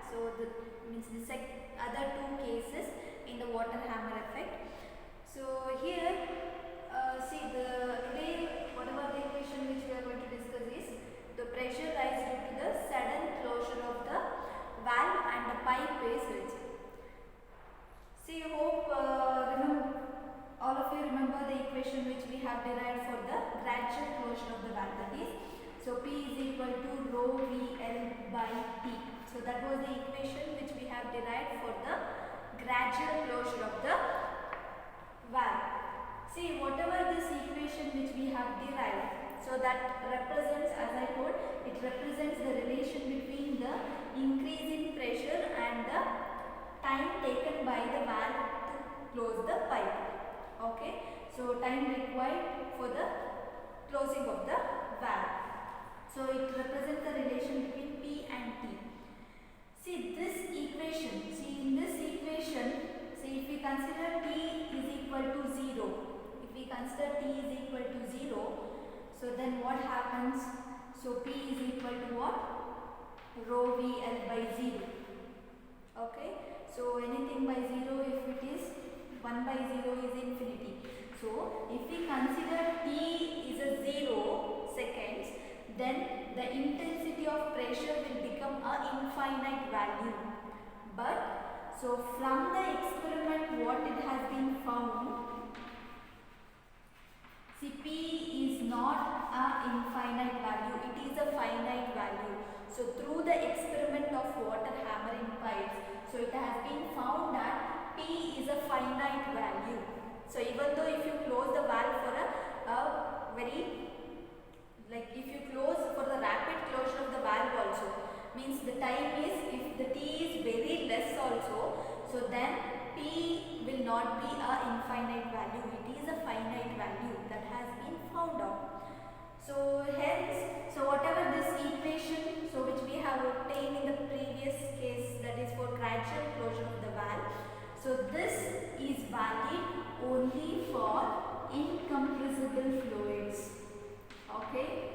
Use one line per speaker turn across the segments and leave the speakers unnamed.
So the means the other two cases in the water hammer effect. So here, see today whatever the equation which we are going to discuss is the pressure rise due to the sudden closure of the valve and the pipe is rigid. See, hope all of you remember the equation which we have derived for the gradual closure of the valve, that is, so P is equal to rho VL by T. So that was the equation which we have derived for the gradual closure of the valve. See, whatever this equation which we have derived, so that represents, as I told, it represents the relation between the increase in pressure and the time taken by the valve to close the pipe. Okay, so time required for the closing of the valve. So it represents the relation between P and T. See this equation, in this equation, see if we consider T is equal to 0, so then what happens? So P is equal to what? Rho VL by 0. Okay, so anything by 0, if it is 1 by 0 is infinity. So if we consider T is a 0 seconds, then the intensity of pressure will become a infinite value. But so from the experiment what it has been found, see P is not a infinite value, it is a finite value. So through the experiment of water hammering pipes, so it has been found that P is a finite value. So even though if you close the valve for a very, like if you close for the rapid closure of the valve also, means the time is, if the T is very less also, so then P will not be a infinite value, it is a finite value that has been found out. So hence, so whatever this equation, so which we have obtained in the previous case, that is for gradual closure of the valve, so this is valid only for incompressible fluids. Okay,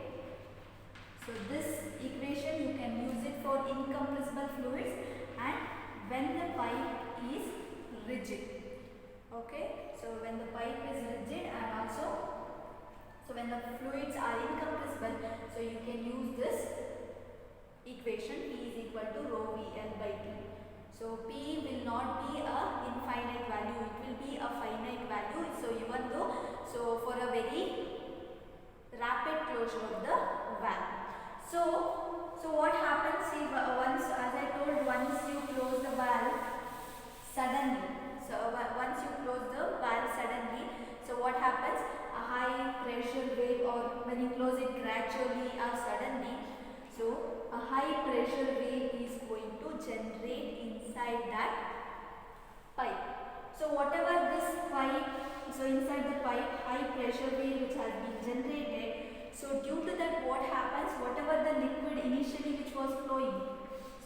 so this equation you can use it for incompressible fluids and when the pipe is rigid. Okay, so when the pipe is rigid and also so when the fluids are incompressible, so you can use this equation P is equal to rho VL by T. So P will not be a infinite value, it will be a finite value. So even though, so for a very rapid closure of the valve. So what happens if once, as I told, once you close the valve suddenly, so once you close the valve suddenly, so what happens? A high pressure wave, or when you close it gradually or suddenly, so a high pressure wave is going to generate inside that pipe. So whatever this pipe, so inside the pipe high pressure wave which has been generated, so due to that what happens, whatever the liquid initially which was flowing,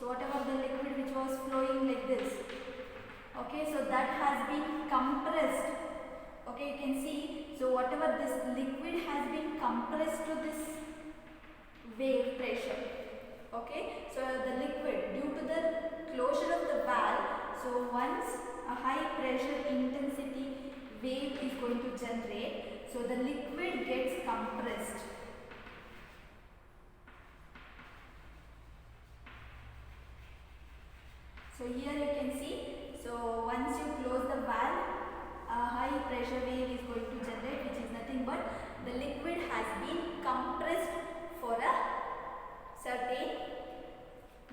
so whatever the liquid which was flowing like this, okay, so that has been compressed. Okay, you can see, so whatever this liquid has been compressed to this wave pressure. Okay, so the liquid, due to the closure of the valve, so once a high pressure intensity wave is going to generate, so the liquid gets compressed. So here you can see, so once you close the valve, a high pressure wave is going to generate, which is nothing but the liquid has been compressed for a certain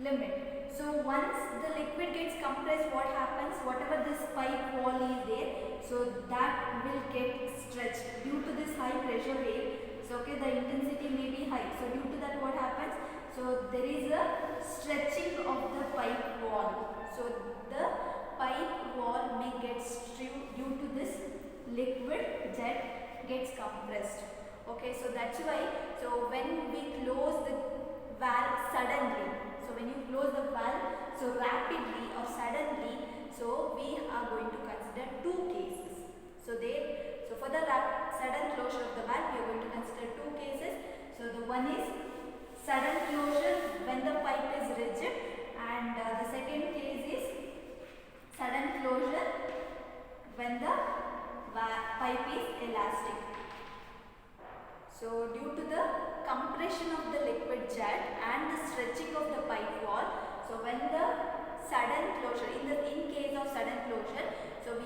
limit. So once the liquid gets compressed, what happens? Whatever this pipe wall is there, so that will get stretched due to this high pressure wave. So okay, the intensity may be high. So due to that, what happens? So there is a stretching of the pipe wall. So the pipe wall may get stretched due to this liquid jet gets compressed. Okay, so that's why, so when we close the valve suddenly, so when you close the valve so rapidly or suddenly, so we are going to consider two cases. So for the sudden closure of the valve, we are going to consider two cases. So the one is sudden closure when the pipe is rigid, and the second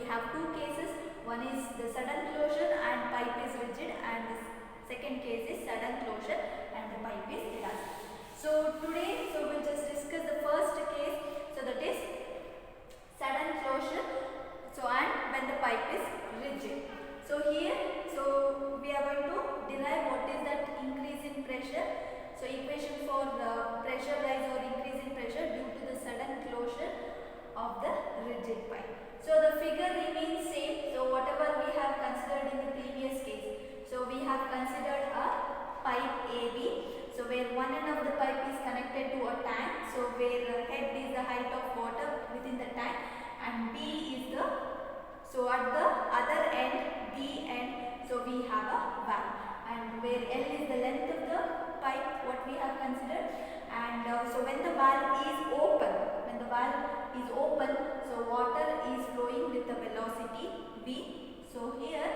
have two cases. One is the sudden closure and pipe is rigid, and the second case is sudden closure and the pipe is elastic. So today, we'll just discuss the first case. So that is sudden closure. So and when the pipe is rigid. So here, we are going to derive what is that increase in pressure. So equation for pressure rise or increase in pressure due to the sudden closure of the rigid pipe. So the figure remains same. So whatever we have considered in the previous case. So we have considered a pipe AB. So where one end of the pipe is connected to a tank. So where head is the height of water within the tank and B is the, so at the other end, B end, so we have a valve, and where L is the length of the pipe what we have considered. And so when the valve is open, so water is flowing with the velocity V. So here,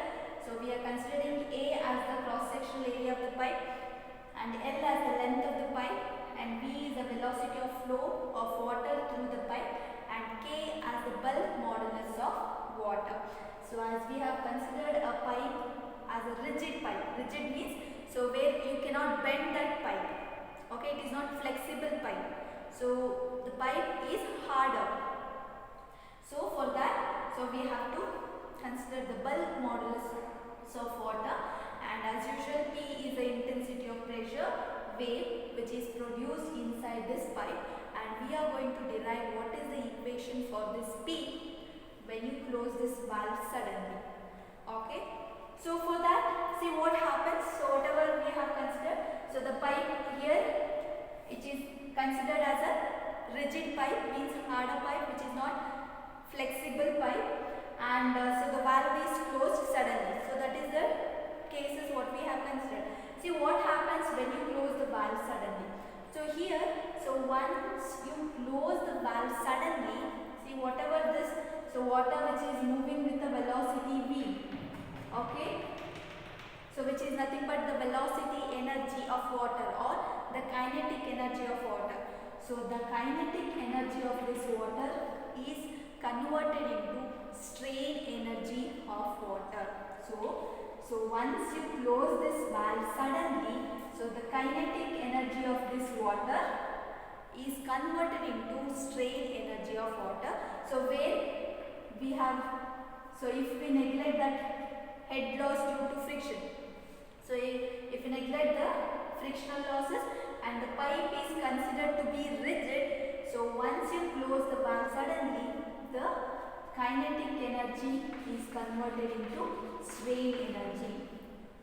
so we are considering A as the cross sectional area of the pipe and L as the length of the pipe and V is the velocity of flow of water through the pipe and K as the bulk modulus of water. So as we have considered a pipe as a rigid pipe, rigid means so where you cannot bend that pipe, okay, it is not flexible pipe, so the pipe is harder. So for that, so we have to consider the bulk modulus of water, and as usual P is the intensity of pressure wave which is produced inside this pipe, and we are going to derive what is the equation for this P when you close this valve suddenly. Okay, so for that, see what happens. So whatever we have considered, so the pipe here, it is considered as a rigid pipe, means harder pipe which is not flexible pipe, and so the valve is closed suddenly. So that is the cases what we have considered. See what happens when you close the valve suddenly. So here, so once you close the valve suddenly, see whatever this, so water which is moving with the velocity V, okay, so which is nothing but the velocity energy of water or the kinetic energy of water. So the kinetic energy of this water is converted into strain energy of water. So once you close this valve suddenly, so the kinetic energy of this water is converted into strain energy of water. So where we have, so if we neglect that head loss due to friction, so if we neglect the frictional losses and the pipe is considered to be rigid, so once you close the valve suddenly, the kinetic energy is converted into strain energy.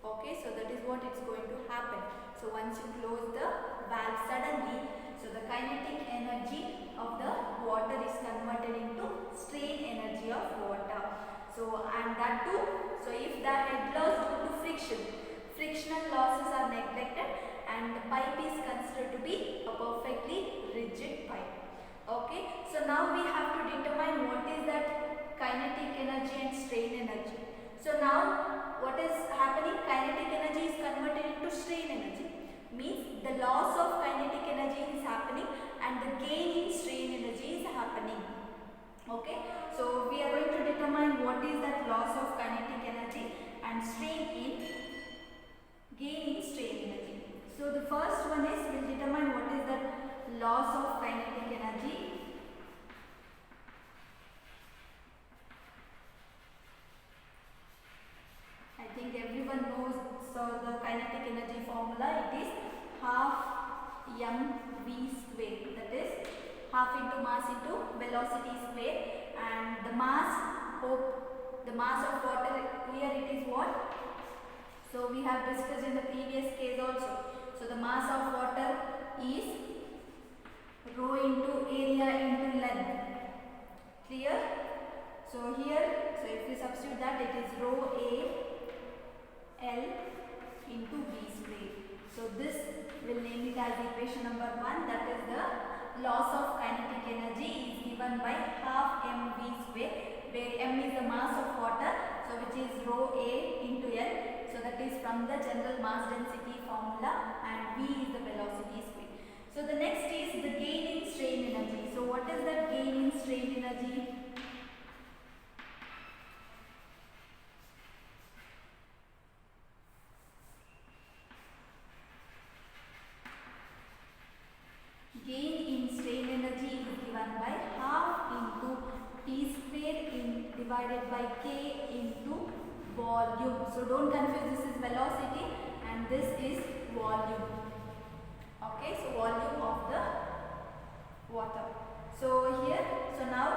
Okay, so that is what is going to happen. So once you close the valve suddenly, so the kinetic energy of the water is converted into strain energy of water. So and that too, so if the head loss due to frictional losses are neglected and the pipe is considered to be a perfectly rigid pipe. Okay, so now we have to determine what is that kinetic energy and strain energy. So now what is happening, kinetic energy is converted into strain energy, means the loss of kinetic energy is happening and the gain in strain energy is happening. Okay, so we are going to determine what is that loss of kinetic energy and gain in strain energy. So the first one is, we'll determine what is the loss of kinetic energy. I think everyone knows, so the kinetic energy formula, it is half mv square, that is half into mass into velocity square, and the mass of water here, it is what? So we have discussed in the previous case also. So the mass of water is rho into area into length. Clear? So here, so if we substitute that, it is rho A L into V square. So this will name it as equation number 1, that is the loss of kinetic energy is given by half mv square, where m is the mass of water, so which is rho A into L. So that is from the general mass density formula, and V is the velocity square. So the next is the gain in strain energy. So what is that gain in strain energy? divided by K into volume. So don't confuse, this is velocity and this is volume. Okay, so volume of the water. So here, so now,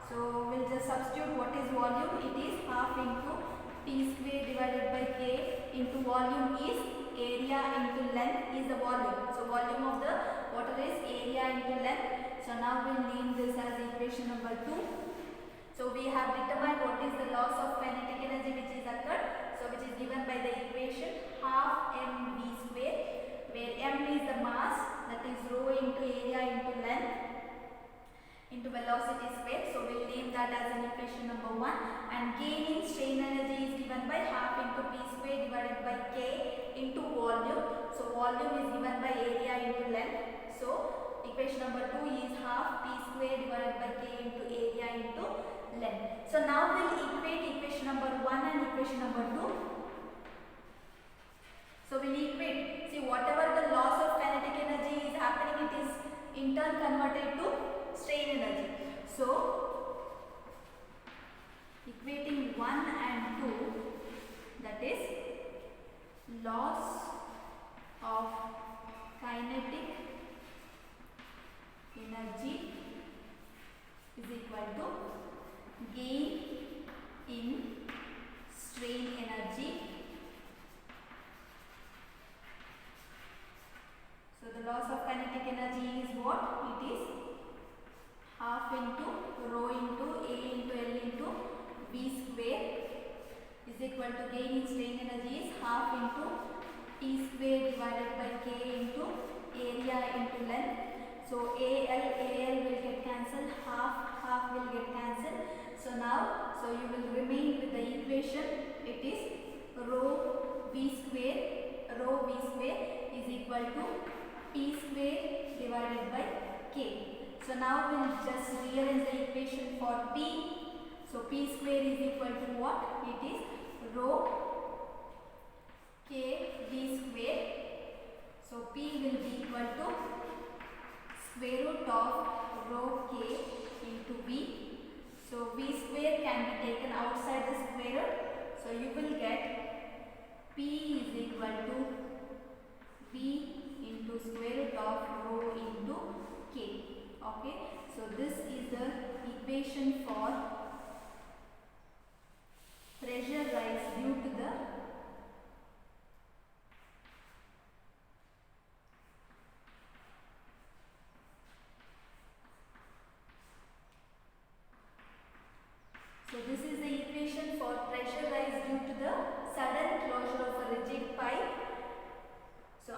so we'll just substitute what is volume. It is half into P square divided by K into volume is area into length is the volume. So volume of the water is area into length. So now we'll name this as equation number 2. So we have determined what is the loss of kinetic energy which is occurred. So which is given by the equation half mv square, where m is the mass, that is rho into area into length into velocity square. So we'll name that as an equation number 1. And gain in strain energy is given by half into P square divided by K into volume. So volume is given by area into length. So equation number 2 is half P square divided by K into area into length. So now we'll equate equation number 1 and equation number 2. So we'll equate, see, whatever the loss of kinetic energy is happening, it is in turn converted to strain energy. So equating 1 and 2, that is loss of kinetic energy is equal to gain in strain energy. So the loss of kinetic energy is what? It is half into rho into A into L into V square is equal to gain in strain energy is half into P square divided by K into area into length. So AL will get cancelled, half will get cancelled. So now, so you will remain with the equation. It is rho V square is equal to P square divided by K. So now we'll just rearrange the equation for P. So P square is equal to what? It is rho K V square. So P will be equal to square root of rho K into V. So V square can be taken outside the square root. So you will get P is equal to V into square root of rho into K. Okay, so this is the equation for pressure rise due to the pressure rise due to the sudden closure of a rigid pipe. So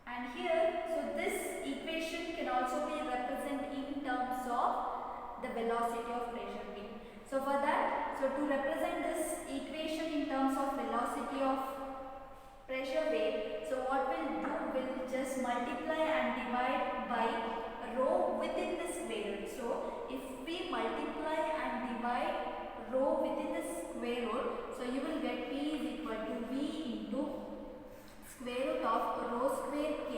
and here, so this equation can also be represented in terms of the velocity of pressure wave. So for that, so to represent this equation in terms of velocity of pressure wave, so what we'll do, we'll just multiply and divide by rho within the square root. So if we multiply and divide rho within the square root, so you will get P is equal to V into square root of rho square K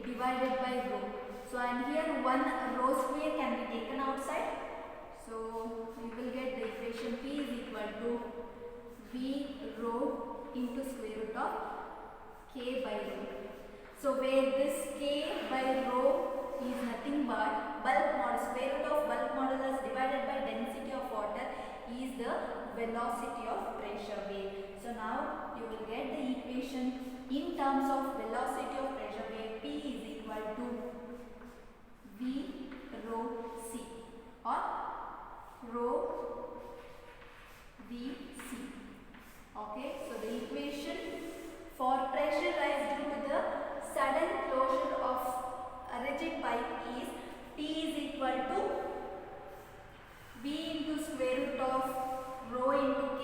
divided by rho. So and here one rho square can be taken outside. So you will get the equation P is equal to V rho into square root of K by rho. So where this K by rho is nothing but bulk modulus, square root of bulk modulus divided by density of water is the velocity of pressure wave. So now you will get the equation in terms of velocity of pressure wave. P is equal to V rho C or rho Vc. Okay, so the equation for pressure rise due to the sudden closure of a rigid pipe is P is equal to V into square root of rho into K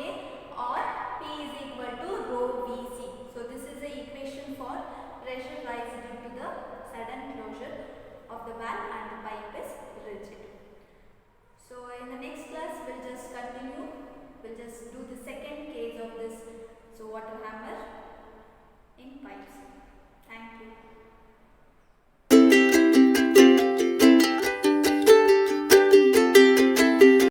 or P is equal to rho Vc. So this is the equation for pressure rise due to the sudden closure of the valve and